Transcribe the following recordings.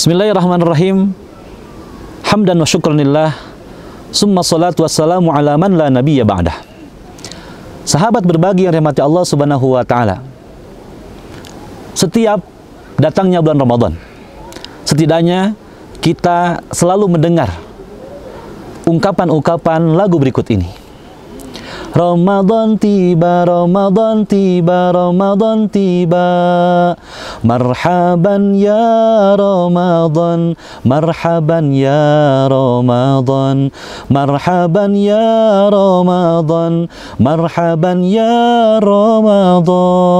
Bismillahirrahmanirrahim. Hamdan wa syukranillah. Summa salatu wassalamu ala man la nabiyya ba'dah. Sahabat berbagi yang dirahmati Allah Subhanahu wa taala. Setiap datangnya bulan Ramadan, setidaknya kita selalu mendengar ungkapan-ungkapan lagu berikut ini. Ramadan tiba, Ramadan tiba, Ramadan tiba. Marhaban ya Ramadan, marhaban ya Ramadan, marhaban ya Ramadan, marhaban ya Ramadan.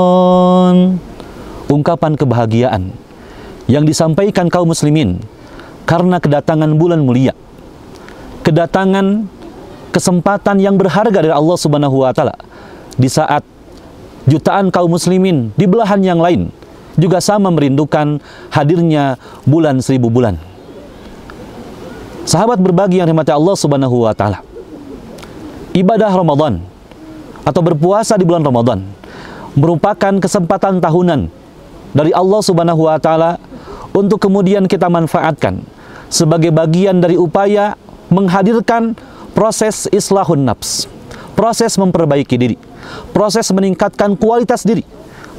Ungkapan kebahagiaan yang disampaikan kaum muslimin karena kedatangan bulan mulia, kedatangan kesempatan yang berharga dari Allah Subhanahu wa taala di saat jutaan kaum muslimin di belahan yang lain juga sama merindukan hadirnya bulan 1000 bulan. Sahabat berbagi yang dirahmati Allah Subhanahu wa taala, ibadah Ramadan atau berpuasa di bulan Ramadan merupakan kesempatan tahunan dari Allah Subhanahu wa taala untuk kemudian kita manfaatkan sebagai bagian dari upaya menghadirkan proses islahun nafs, proses memperbaiki diri, proses meningkatkan kualitas diri,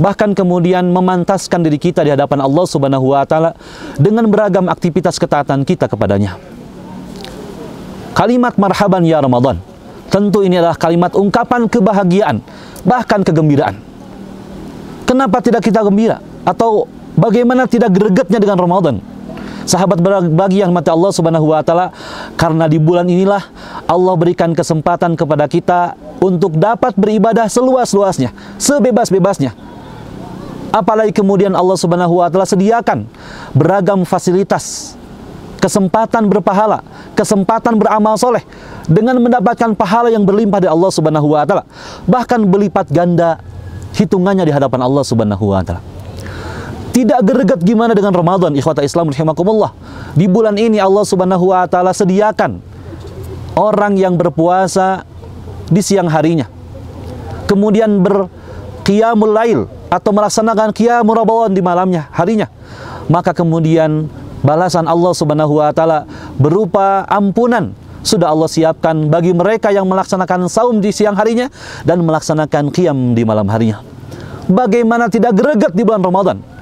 bahkan kemudian memantaskan diri kita di hadapan Allah Subhanahu wa taala dengan beragam aktivitas ketaatan kita kepadanya. Kalimat marhaban ya Ramadan, tentu ini adalah kalimat ungkapan kebahagiaan, bahkan kegembiraan. Kenapa tidak kita gembira? Atau bagaimana tidak gregetnya dengan Ramadan? Sahabat berbagi yang mati Allah Subhanahu wa taala, karena di bulan inilah Allah berikan kesempatan kepada kita untuk dapat beribadah seluas-luasnya, sebebas-bebasnya. Apalagi kemudian Allah Subhanahu wa taala sediakan beragam fasilitas, kesempatan berpahala, kesempatan beramal soleh dengan mendapatkan pahala yang berlimpah dari Allah Subhanahu wa taala, bahkan berlipat ganda hitungannya di hadapan Allah Subhanahu wa taala. Tidak greget gimana dengan Ramadan, ikhwata Islam rahimakumullah. Di bulan ini Allah Subhanahu wa taala sediakan orang yang berpuasa di siang harinya, kemudian berqiyamul lail atau melaksanakan qiyamul Ramadan di malamnya, harinya. Maka kemudian balasan Allah Subhanahu wa taala berupa ampunan sudah Allah siapkan bagi mereka yang melaksanakan saum di siang harinya dan melaksanakan qiyam di malam harinya. Bagaimana tidak greget di bulan Ramadan?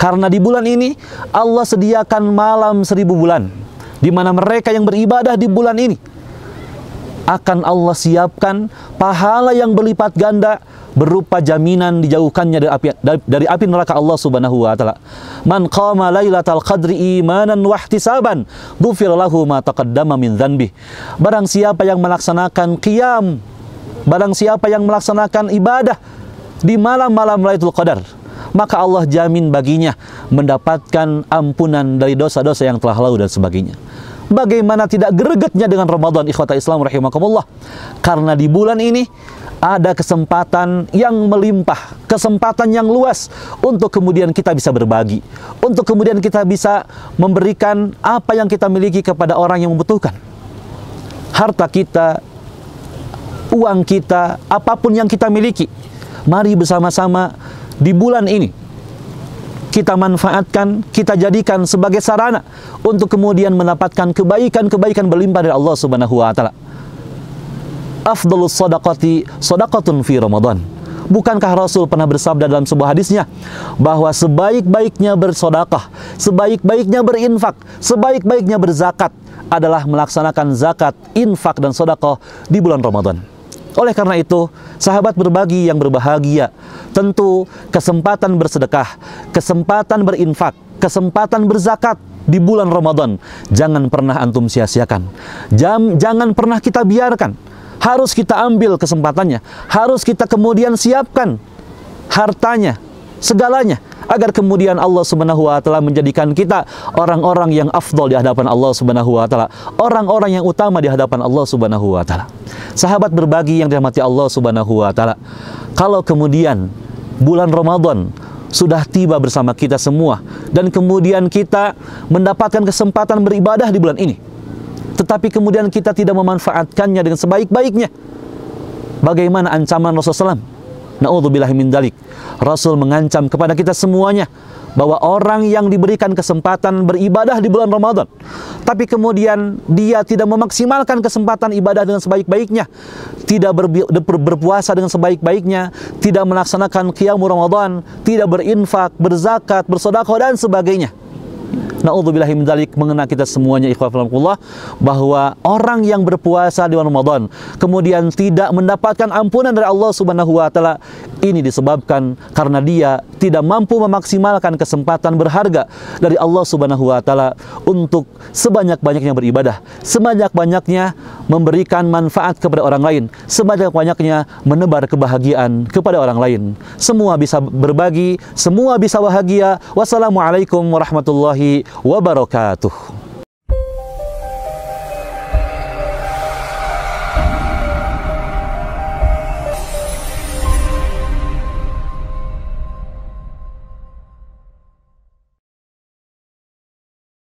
Karena di bulan ini Allah sediakan malam 1000 bulan, di mana mereka yang beribadah di bulan ini akan Allah siapkan pahala yang berlipat ganda berupa jaminan dijauhkannya dari api neraka Allah Subhanahu wa taala. Man qama lailatal qadri imanan wa ihtisaban ghufira lahu ma taqaddama min dzanbi. Barang siapa yang melaksanakan qiyam, barang siapa yang melaksanakan ibadah di malam-malam Lailatul Qadar, maka Allah jamin baginya mendapatkan ampunan dari dosa-dosa yang telah lalu dan sebagainya. Bagaimana tidak gregetnya dengan Ramadan, ikhwata Islam rahimakumullah? Karena di bulan ini ada kesempatan yang melimpah, kesempatan yang luas untuk kemudian kita bisa berbagi, untuk kemudian kita bisa memberikan apa yang kita miliki kepada orang yang membutuhkan. Harta kita, uang kita, apapun yang kita miliki, mari bersama-sama di bulan ini kita manfaatkan, kita jadikan sebagai sarana untuk kemudian mendapatkan kebaikan-kebaikan berlimpah dari Allah Subhanahu wa taala. Afdhalus shadaqati shadaqatun fi Ramadan. Bukankah Rasul pernah bersabda dalam sebuah hadisnya bahwa sebaik-baiknya bersedekah, sebaik-baiknya berinfak, sebaik-baiknya berzakat adalah melaksanakan zakat, infak dan sedekah di bulan Ramadan. Oleh karena itu, sahabat berbagi yang berbahagia, tentu kesempatan bersedekah, kesempatan berinfak, kesempatan berzakat di bulan Ramadan jangan pernah antum sia-siakan. Jangan pernah kita biarkan. Harus kita ambil kesempatannya, harus kita kemudian siapkan hartanya, segalanya, agar kemudian Allah Subhanahu wa taala menjadikan kita orang-orang yang afdal di hadapan Allah Subhanahu wa taala, orang-orang yang utama di hadapan Allah Subhanahu wa taala. Sahabat berbagi yang dirahmati Allah Subhanahu wa taala, kalau kemudian bulan Ramadan sudah tiba bersama kita semua dan kemudian kita mendapatkan kesempatan beribadah di bulan ini, tetapi kemudian kita tidak memanfaatkannya dengan sebaik-baiknya, bagaimana ancaman Rasulullah SAW Na'udzubillahi min dzalik. Rasul mengancam kepada kita semuanya bahwa orang yang diberikan kesempatan beribadah di bulan Ramadan, tapi kemudian dia tidak memaksimalkan kesempatan ibadah dengan sebaik-baiknya, tidak berpuasa dengan sebaik-baiknya, tidak melaksanakan qiyamul Ramadan, tidak berinfak, berzakat, bersedekah dan sebagainya. Na'udzubillahi min dzalik, mengena kita semuanya ikhwah fillah, bahwa orang yang berpuasa di bulan Ramadan kemudian tidak mendapatkan ampunan dari Allah Subhanahu wa taala, ini disebabkan karena dia tidak mampu memaksimalkan kesempatan berharga dari Allah Subhanahu wa taala untuk sebanyak-banyaknya beribadah, sebanyak-banyaknya memberikan manfaat kepada orang lain, sebanyak-banyaknya menebar kebahagiaan kepada orang lain. Semua bisa berbagi, semua bisa bahagia. Wassalamualaikum warahmatullahi wabarakatuh.